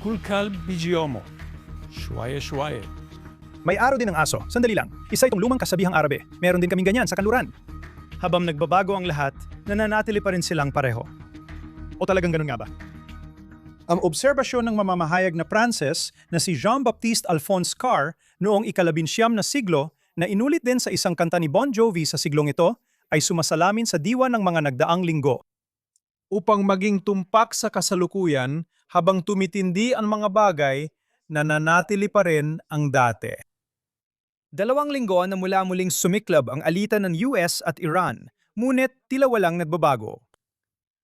Kulkal Bigiomo. Shuaye. May araw din ng aso. Sandali lang. Isa itong lumang kasabihang Arabe. Meron din kaming ganyan sa kanluran. Habang nagbabago ang lahat, nananatili pa rin silang pareho. O talagang ganun nga ba? Ang obserbasyon ng mamamahayag na Pranses na si Jean-Baptiste Alphonse Carr noong ika-19 na siglo na inulit din sa isang kanta ni Bon Jovi sa siglong ito ay sumasalamin sa diwa ng mga nagdaang linggo. Upang maging tumpak sa kasalukuyan habang tumitindi ang mga bagay, nananatili pa rin ang dati. 2 linggo na mula muling sumiklab ang alitan ng US at Iran, ngunit tila walang nagbabago.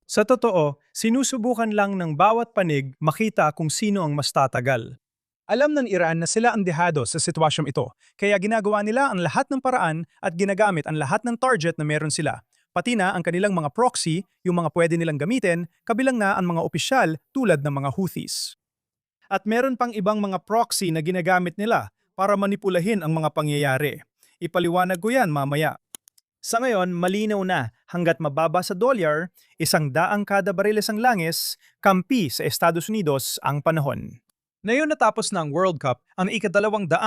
Sa totoo, sinusubukan lang ng bawat panig makita kung sino ang mas tatagal. Alam ng Iran na sila ang dehado sa sitwasyong ito, kaya ginagawa nila ang lahat ng paraan at ginagamit ang lahat ng target na meron sila. Pati na ang kanilang mga proxy, yung mga pwede nilang gamitin, kabilang na ang mga opisyal tulad ng mga Houthis. At meron pang ibang mga proxy na ginagamit nila para manipulahin ang mga pangyayari. Ipaliwanag ko yan mamaya. Sa ngayon, malinaw na hanggat mababa sa dolyar, 100 kada bariles ang langis, kampi sa Estados Unidos ang panahon. Ngayon natapos na ang World Cup, ang ika-250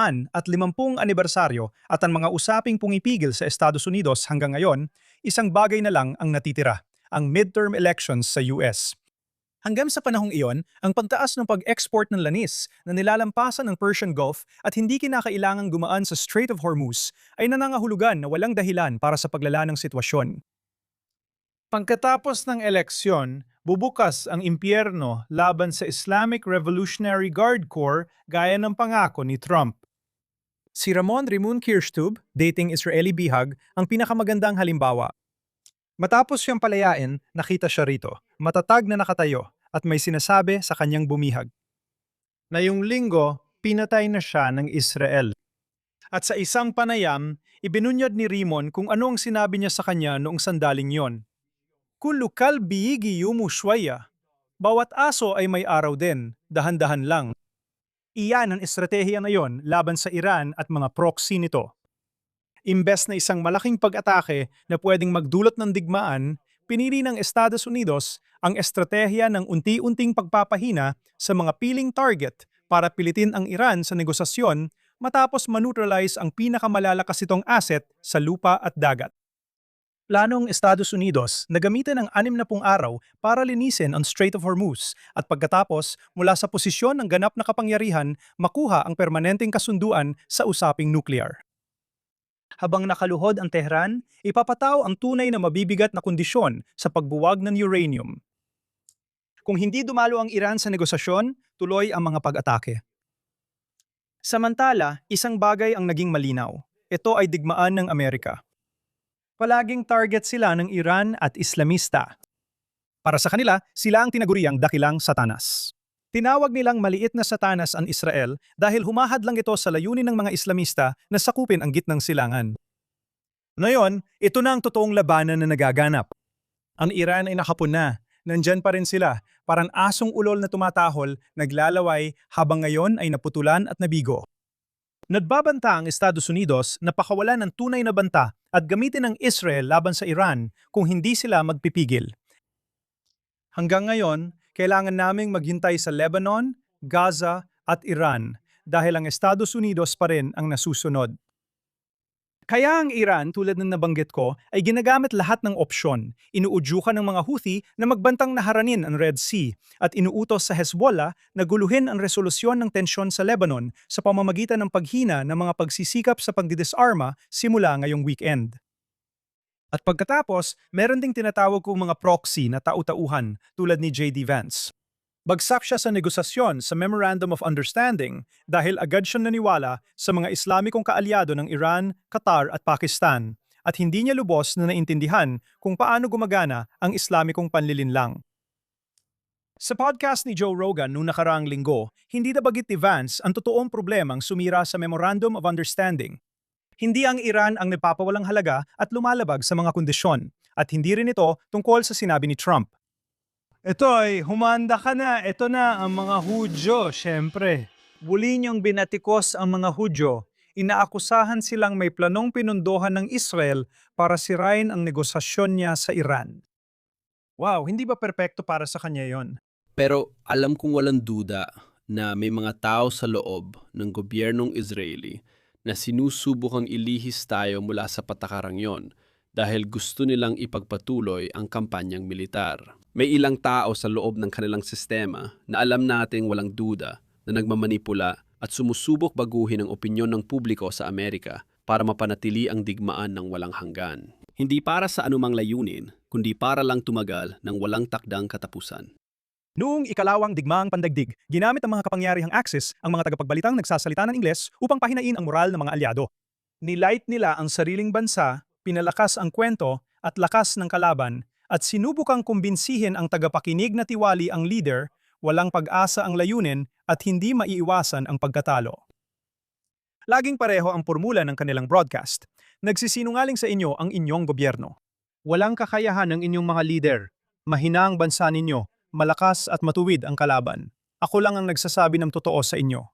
anibersaryo at ang mga usaping pumipigil sa Estados Unidos hanggang ngayon, isang bagay na lang ang natitira, ang midterm elections sa US. Hanggang sa panahong iyon, ang pagtaas ng pag-export ng lanis na nilalampasan ng Persian Gulf at hindi kinakailangang gumaan sa Strait of Hormuz ay nanangahulugan na walang dahilan para sa paglala ng sitwasyon. Pagkatapos ng eleksyon, bubukas ang impyerno laban sa Islamic Revolutionary Guard Corps gaya ng pangako ni Trump. Si Ramon Rimon Kirchtub, dating Israeli bihag, ang pinakamagandang halimbawa. Matapos siyang palayain, nakita siya rito, matatag na nakatayo, at may sinasabi sa kanyang bumihag. Na yung linggo, pinatay na siya ng Israel. At sa isang panayam, ibinunyad ni Rimon kung ano ang sinabi niya sa kanya noong sandaling yon. Kullu kalbi yumu shwaya. Bawat aso ay may araw din, dahan-dahan lang. Iyan ang estratehiya na yon laban sa Iran at mga proxy nito. Imbes na isang malaking pag-atake na pwedeng magdulot ng digmaan, pinili ng Estados Unidos ang estratehiya ng unti-unting pagpapahina sa mga piling target para pilitin ang Iran sa negosasyon matapos maneutralize ang pinakamalalakas itong asset sa lupa at dagat. Plano ng Estados Unidos na gamitin ang 60 araw para linisin ang Strait of Hormuz at pagkatapos mula sa posisyon ng ganap na kapangyarihan makuha ang permanenteng kasunduan sa usaping nuclear. Habang nakaluhod ang Tehran, ipapataw ang tunay na mabibigat na kondisyon sa pagbuwag ng uranium. Kung hindi dumalo ang Iran sa negosasyon, tuloy ang mga pag-atake. Samantala, isang bagay ang naging malinaw. Ito ay digmaan ng Amerika. Palaging target sila ng Iran at Islamista. Para sa kanila, sila ang tinaguriang dakilang Satanas. Tinawag nilang maliit na Satanas ang Israel dahil humahadlang ito sa layunin ng mga Islamista na sakupin ang gitnang silangan. Ngayon, ito na ang totoong labanan na nagaganap. Ang Iran ay nakapun na. Nandyan pa rin sila, parang asong ulol na tumatahol, naglalaway habang ngayon ay naputulan at nabigo. Nagbabanta ang Estados Unidos na pakawalan ng tunay na banta at gamitin ng Israel laban sa Iran kung hindi sila magpipigil. Hanggang ngayon, kailangan naming maghintay sa Lebanon, Gaza at Iran dahil ang Estados Unidos pa rin ang nasusunod. Kaya ang Iran, tulad ng nabanggit ko, ay ginagamit lahat ng opsyon. Inuudyukan ng mga Houthi na magbantang naharanin ang Red Sea at inuutos sa Hezbollah na guluhin ang resolusyon ng tensyon sa Lebanon sa pamamagitan ng paghina ng mga pagsisikap sa pagdidisarma simula ngayong weekend. At pagkatapos, meron ding tinatawag kong mga proxy na tau-tauhan tulad ni J.D. Vance. Bagsak siya sa negosasyon sa Memorandum of Understanding dahil agad siyang naniwala sa mga Islamikong kaalyado ng Iran, Qatar at Pakistan at hindi niya lubos na naintindihan kung paano gumagana ang Islamikong panlilinlang. Sa podcast ni Joe Rogan noong nakaraang linggo, hindi nabagit ni Vance ang totoong problemang sumira sa Memorandum of Understanding. Hindi ang Iran ang nagpapawalang halaga at lumalabag sa mga kondisyon at hindi rin ito tungkol sa sinabi ni Trump. Ito ay, humanda ka na. Ito na ang mga Hudyo, syempre. Muli niyong binatikos ang mga Hudyo. Inaakusahan silang may planong pinundohan ng Israel para sirain ang negosasyon niya sa Iran. Wow, hindi ba perpekto para sa kanya yon? Pero alam kong walang duda, na may mga tao sa loob ng gobyernong Israeli na sinusubukang ilihis tayo mula sa patakarang yon dahil gusto nilang ipagpatuloy ang kampanyang militar. May ilang tao sa loob ng kanilang sistema na alam nating walang duda na nagmamanipula at sumusubok baguhin ang opinyon ng publiko sa Amerika para mapanatili ang digmaan ng walang hanggan. Hindi para sa anumang layunin, kundi para lang tumagal ng walang takdang katapusan. Noong ikalawang digmaang pandaigdig, ginamit ng mga kapangyarihang Axis ang mga tagapagbalitang nagsasalita ng Ingles upang pahinain ang moral ng mga alyado. Nilight nila ang sariling bansa, pinalakas ang kwento at lakas ng kalaban, at sinubukang kumbinsihin ang tagapakinig na tiwali ang leader, walang pag-asa ang layunin at hindi maiiwasan ang pagkatalo. Laging pareho ang formula ng kanilang broadcast. Nagsisinungaling sa inyo ang inyong gobyerno. Walang kakayahan ng inyong mga leader. Mahina ang bansa ninyo. Malakas at matuwid ang kalaban. Ako lang ang nagsasabi ng totoo sa inyo.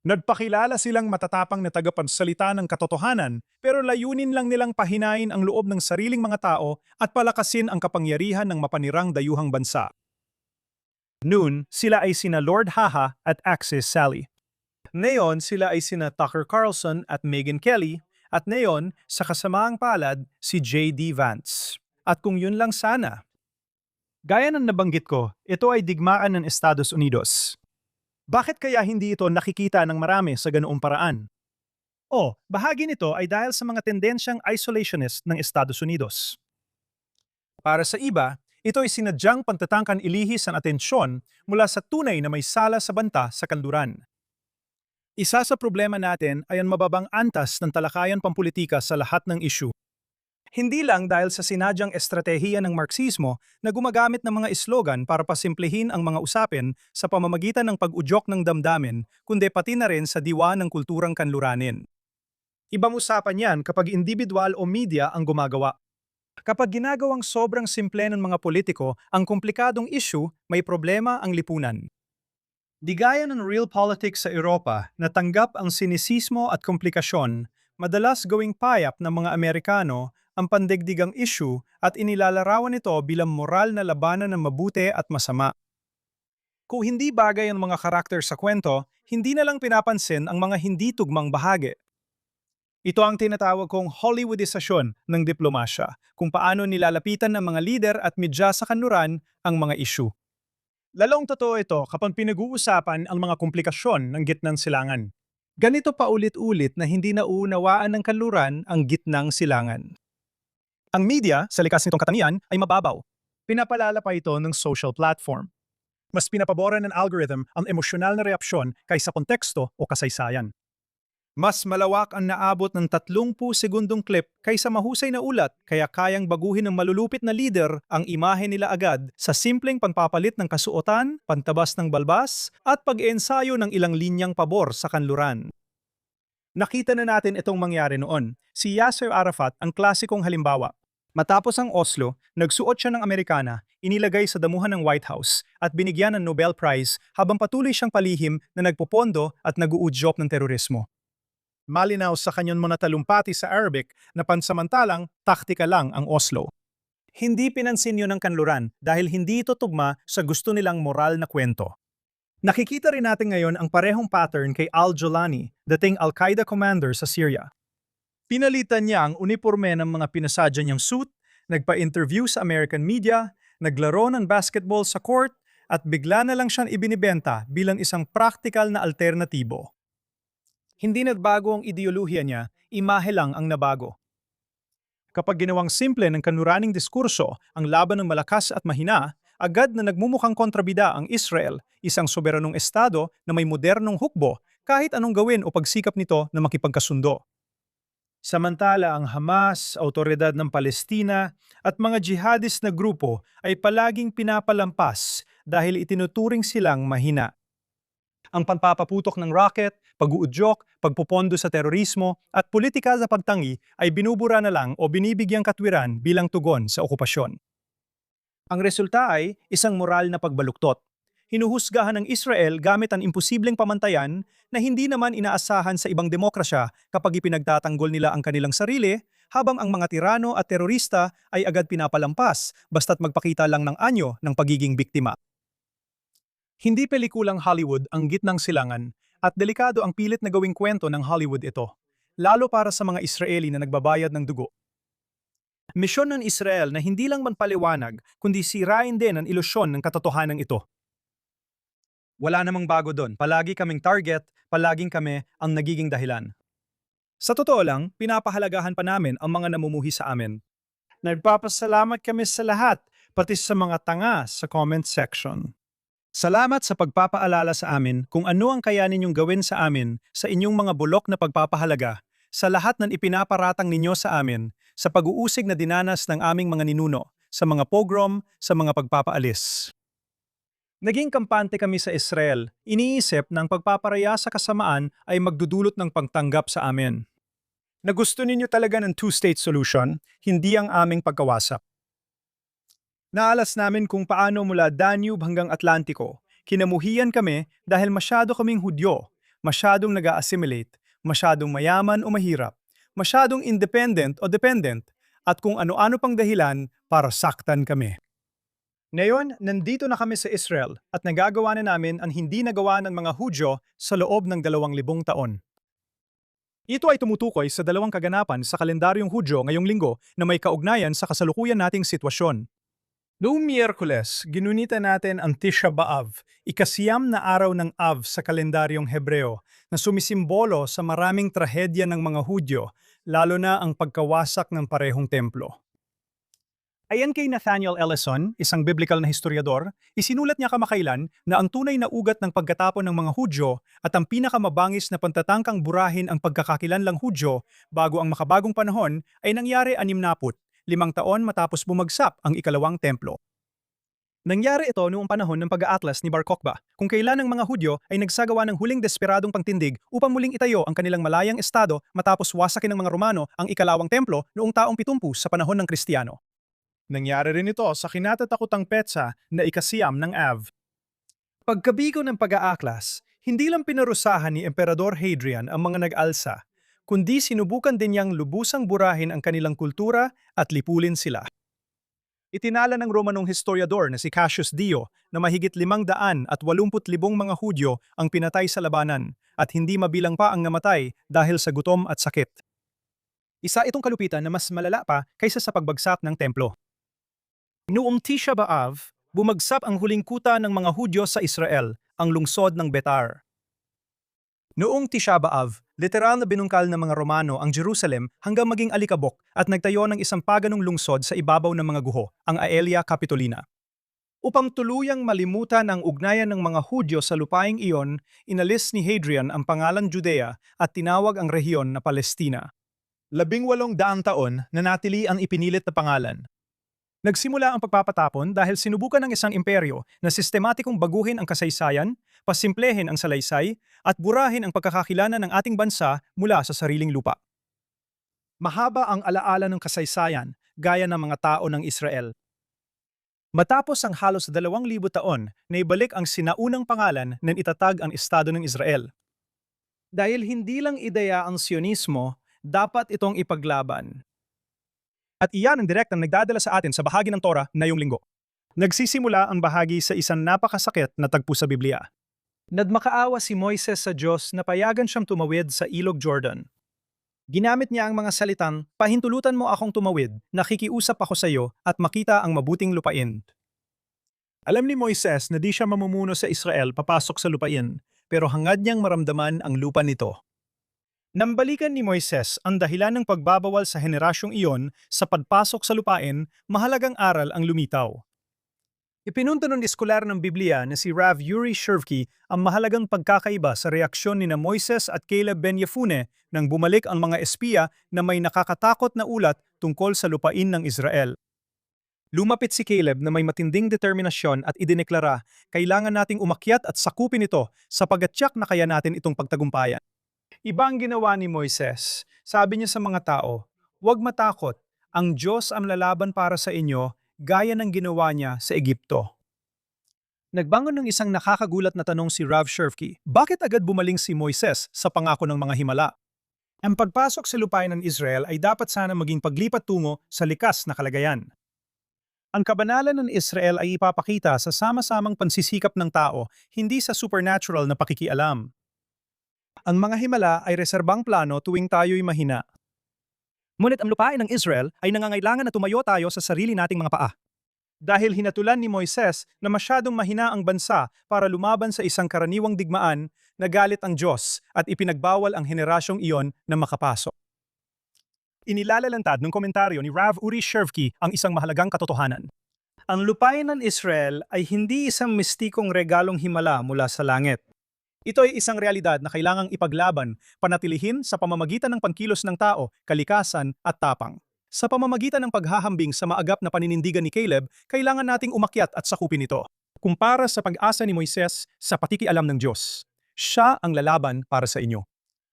Nagpakilala silang matatapang na tagapagsalita ng katotohanan, pero layunin lang nilang pahinain ang loob ng sariling mga tao at palakasin ang kapangyarihan ng mapanirang dayuhang bansa. Noon, sila ay sina Lord Haha at Axis Sally. Ngayon, sila ay sina Tucker Carlson at Megyn Kelly, at ngayon, sa kasamaang palad, si J.D. Vance. At kung yun lang sana. Gaya ng nabanggit ko, ito ay digmaan ng Estados Unidos. Bakit kaya hindi ito nakikita ng marami sa ganoong paraan? Bahagi nito ay dahil sa mga tendensyang isolationist ng Estados Unidos. Para sa iba, ito ay sinadyang pantatangkan ilihis ang atensyon mula sa tunay na may sala sa banta sa kanluran. Isa sa problema natin ay ang mababang antas ng talakayan pampulitika sa lahat ng issue. Hindi lang dahil sa sinadyang estratehiya ng Marxismo na gumagamit ng mga slogan para pasimplihin ang mga usapin sa pamamagitan ng pag-udyok ng damdamin, kundi pati na rin sa diwa ng kulturang kanluranin. Ibang usapan yan kapag individual o media ang gumagawa. Kapag ginagawang sobrang simple ng mga politiko ang komplikadong issue, may problema ang lipunan. Di gaya ng real politics sa Europa na tanggap ang sinisismo at komplikasyon, madalas gawing payap ng mga Amerikano ang pandigdigang issue at inilalarawan ito bilang moral na labanan ng mabuti at masama. Kung hindi bagay ang mga karakter sa kwento, hindi na lang pinapansin ang mga hindi tugmang bahagi. Ito ang tinatawag kong Hollywoodisasyon ng diplomasya, kung paano nilalapitan ng mga lider at media sa kanluran ang mga issue. Lalong totoo ito kapag pinag-uusapan ang mga komplikasyon ng gitnang silangan. Ganito pa ulit-ulit na hindi nauunawaan ng kanluran ang gitnang silangan. Ang media, sa likas nitong katangian, ay mababaw. Pinapalala pa ito ng social platform. Mas pinapaboran ng algorithm ang emosyonal na reaksyon kaysa konteksto o kasaysayan. Mas malawak ang naabot ng 30 segundong clip kaysa mahusay na ulat, kaya kayang baguhin ng malulupit na leader ang imahe nila agad sa simpleng pagpapalit ng kasuotan, pantabas ng balbas, at pag-ensayo ng ilang linyang pabor sa kanluran. Nakita na natin itong mangyari noon. Si Yasser Arafat ang klasikong halimbawa. Matapos ang Oslo, nagsuot siya ng Amerikana, inilagay sa damuhan ng White House at binigyan ng Nobel Prize habang patuloy siyang palihim na nagpopondo at nag-uudyok ng terorismo. Malinaw sa kanyang mga talumpati sa Arabic na pansamantalang taktika lang ang Oslo. Hindi pinansin yun ng kanluran dahil hindi ito tugma sa gusto nilang moral na kwento. Nakikita rin natin ngayon ang parehong pattern kay al-Jolani, dating Al-Qaeda commander sa Syria. Pinalitan niya ang uniforme ng mga pinasadya niyang suit, nagpa-interview sa American media, naglaro ng basketball sa court, at bigla na lang siyang ibinibenta bilang isang practical na alternatibo. Hindi nagbago ang ideolohiya niya, imahe lang ang nabago. Kapag ginawang simple ng kanluraning diskurso ang laban ng malakas at mahina, agad na nagmumukhang kontrabida ang Israel, isang soberanong estado na may modernong hukbo kahit anong gawin o pagsikap nito na makipagkasundo. Samantala ang Hamas, Awtoridad ng Palestina at mga jihadist na grupo ay palaging pinapalampas dahil itinuturing silang mahina. Ang pagpapaputok ng rocket, pag-uudyok, pagpupondo sa terorismo at politika sa pagtangi ay binubura na lang o binibigyang katwiran bilang tugon sa okupasyon. Ang resulta ay isang moral na pagbaluktot. Hinuhusgahan ng Israel gamit ang imposibleng pamantayan na hindi naman inaasahan sa ibang demokrasya kapag ipinagtatanggol nila ang kanilang sarili, habang ang mga tirano at terorista ay agad pinapalampas basta't magpakita lang ng anyo ng pagiging biktima. Hindi pelikulang Hollywood ang gitnang silangan at delikado ang pilit na gawing kwento ng Hollywood ito, lalo para sa mga Israeli na nagbabayad ng dugo. Misyon ng Israel na hindi lang manpaliwanag kundi sirain din ang ilusyon ng katotohanan ito. Wala namang bago doon, palagi kaming target, palaging kami ang nagiging dahilan. Sa totoo lang, pinapahalagahan pa namin ang mga namumuhi sa amin. Nagpapasalamat kami sa lahat, pati sa mga tanga sa comment section. Salamat sa pagpapaalala sa amin kung ano ang kaya ninyong gawin sa amin sa inyong mga bulok na pagpapahalaga, sa lahat ng ipinaparatang ninyo sa amin, sa pag-uusig na dinanas ng aming mga ninuno, sa mga pogrom, sa mga pagpapaalis. Naging kampante kami sa Israel, iniisip na ang pagpaparaya sa kasamaan ay magdudulot ng pagtanggap sa amin. Na gusto ninyo talaga ng two-state solution, hindi ang aming pagkawasak. Naalas namin kung paano mula Danube hanggang Atlantiko, kinamuhian kami dahil masyado kaming Hudyo, masyadong nag-a-assimilate, masyadong mayaman o mahirap, masyadong independent o dependent, at kung ano-ano pang dahilan para saktan kami. Ngayon, nandito na kami sa Israel at nagagawa na namin ang hindi nagawa ng mga Hudyo sa loob ng 2,000 taon. Ito ay tumutukoy sa dalawang kaganapan sa kalendaryong Hudyo ngayong linggo na may kaugnayan sa kasalukuyan nating sitwasyon. Noong Miyerkules, ginunita natin ang Tisha B'Av, ikasiyam na araw ng Av sa kalendaryong Hebreo, na sumisimbolo sa maraming trahedya ng mga Hudyo, lalo na ang pagkawasak ng parehong templo. Ayon kay Nathaniel Ellison, isang biblical na historiador, isinulat niya kamakailan na ang tunay na ugat ng pagkatapon ng mga Hudyo at ang pinakamabangis na pantatangkang burahin ang pagkakakilanlang Hudyo bago ang makabagong panahon ay nangyari 60, 5 taon matapos bumagsak ang ikalawang templo. Nangyari ito noong panahon ng pag-aatlas ni Bar Kokhba, kung kailan ang mga Hudyo ay nagsagawa ng huling desperadong pangtindig upang muling itayo ang kanilang malayang estado matapos wasakin ng mga Romano ang ikalawang templo noong taong 70 sa panahon ng Kristiyano. Nangyari rin ito sa kinatatakutang petsa na ikasiyam ng Av. Pagkabigo ng pag-aaklas, hindi lang pinarusahan ni Emperador Hadrian ang mga nag-alsa, kundi sinubukan din niyang lubusang burahin ang kanilang kultura at lipulin sila. Itinala ng Romanong historiador na si Cassius Dio na mahigit 580,000 mga Hudyo ang pinatay sa labanan at hindi mabilang pa ang namatay dahil sa gutom at sakit. Isa itong kalupitan na mas malala pa kaysa sa pagbagsak ng templo. Noong Tisha B'Av, bumagsak ang huling kuta ng mga Hudyo sa Israel, ang lungsod ng Betar. Noong Tisha B'Av, literal na binungkal ng mga Romano ang Jerusalem hanggang maging alikabok at nagtayo ng isang paganong lungsod sa ibabaw ng mga guho, ang Aelia Capitolina. Upang tuluyang malimutan ang ugnayan ng mga Hudyo sa lupaing iyon, inalis ni Hadrian ang pangalang Judea at tinawag ang rehiyon na Palestina. 1800 taon na natili ang ipinilit na pangalan. Nagsimula ang pagpapatapon dahil sinubukan ng isang imperyo na sistematikong baguhin ang kasaysayan, pasimplehin ang salaysay, at burahin ang pagkakakilala ng ating bansa mula sa sariling lupa. Mahaba ang alaala ng kasaysayan, gaya ng mga tao ng Israel. Matapos ang halos 2,000 taon, naibalik ang sinaunang pangalan na itatag ang Estado ng Israel. Dahil hindi lang ideya ang Sionismo, dapat itong ipaglaban. At iyan ang direktang nagdadala sa atin sa bahagi ng Torah na yung linggo. Nagsisimula ang bahagi sa isang napakasakit na tagpo sa Biblia. Nadmakaawa si Moises sa Diyos na payagan siyang tumawid sa Ilog Jordan. Ginamit niya ang mga salitang, "Pahintulutan mo akong tumawid, nakikiusap ako sa iyo at makita ang mabuting lupain." Alam ni Moises na di siya mamumuno sa Israel papasok sa lupain, pero hangad niyang maramdaman ang lupa nito. Nambalikan ni Moises ang dahilan ng pagbabawal sa henerasyong iyon sa pagpasok sa lupain, mahalagang aral ang lumitaw. Ipinunto ng eskolar ng Biblia na si Rav Yuri Shevky ang mahalagang pagkakaiba sa reaksyon ni na Moises at Caleb ben Yefune nang bumalik ang mga espiya na may nakakatakot na ulat tungkol sa lupain ng Israel. Lumapit si Caleb na may matinding determinasyon at idineklara, "Kailangan nating umakyat at sakupin ito sapagkat tiyak na kaya natin itong pagtagumpayan." Iba ang ginawa ni Moises. Sabi niya sa mga tao, "Huwag matakot, ang Diyos ang lalaban para sa inyo gaya ng ginawa niya sa Egipto." Nagbangon ng isang nakakagulat na tanong si Rav Shevky, bakit agad bumaling si Moises sa pangako ng mga himala? Ang pagpasok sa lupain ng Israel ay dapat sana maging paglipat tungo sa likas na kalagayan. Ang kabanalan ng Israel ay ipapakita sa sama-samang pansisikap ng tao, hindi sa supernatural na pakikialam. Ang mga himala ay reserbang plano tuwing tayo'y mahina. Ngunit ang lupain ng Israel ay nangangailangan na tumayo tayo sa sarili nating mga paa. Dahil hinatulan ni Moises na masyadong mahina ang bansa para lumaban sa isang karaniwang digmaan, nagalit ang Diyos at ipinagbawal ang henerasyong iyon na makapasok. Inilalalantad ng komentaryo ni Rav Uri Shevki ang isang mahalagang katotohanan. Ang lupain ng Israel ay hindi isang mistikong regalong himala mula sa langit. Ito ay isang realidad na kailangang ipaglaban, panatilihin sa pamamagitan ng pangkilos ng tao, kalikasan at tapang. Sa pamamagitan ng paghahambing sa maagap na paninindigan ni Caleb, kailangan nating umakyat at sakupin ito. Kumpara sa pag-asa ni Moises sa patikialam ng Diyos, siya ang lalaban para sa inyo.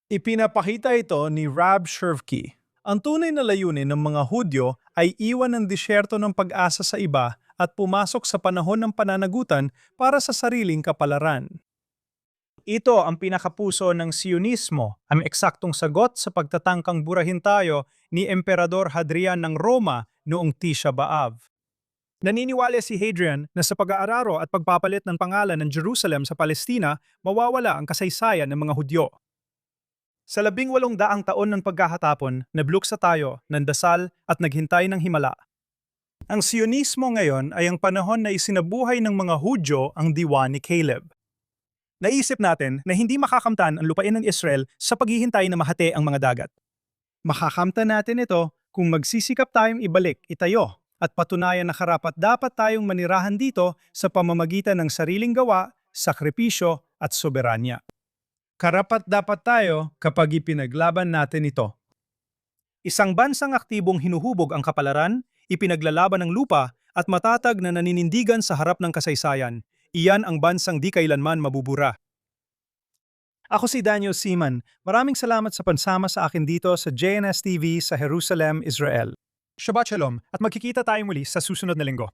Ipinapakita ito ni Rav Shevki. Ang tunay na layunin ng mga Hudyo ay iwan ang disyerto ng pag-asa sa iba at pumasok sa panahon ng pananagutan para sa sariling kapalaran. Ito ang pinakapuso ng Sionismo, ang eksaktong sagot sa pagtatangkang burahin tayo ni Emperador Hadrian ng Roma noong Tisha B'Av. Naniniwala si Hadrian na sa pag-aararo at pagpapalit ng pangalan ng Jerusalem sa Palestina, mawawala ang kasaysayan ng mga Hudyo. Sa 1800 taon ng pagkakatapon, nabluksa tayo ng dasal at naghintay ng himala. Ang Sionismo ngayon ay ang panahon na isinabuhay ng mga Hudyo ang diwa ni Caleb. Naisip natin na hindi makakamtan ang lupain ng Israel sa paghihintay na mahati ang mga dagat. Makakamtan natin ito kung magsisikap tayong ibalik, itayo, at patunayan na karapat-dapat tayong manirahan dito sa pamamagitan ng sariling gawa, sakripisyo at soberanya. Karapat-dapat tayo kapag ipinaglaban natin ito. Isang bansang aktibong hinuhubog ang kapalaran, ipinaglalaban ng lupa at matatag na naninindigan sa harap ng kasaysayan. Iyan ang bansang di kailanman mabubura. Ako si Daniel Seaman. Maraming salamat sa pansama sa akin dito sa JNS TV sa Jerusalem, Israel. Shabbat Shalom at magkikita tayo muli sa susunod na linggo.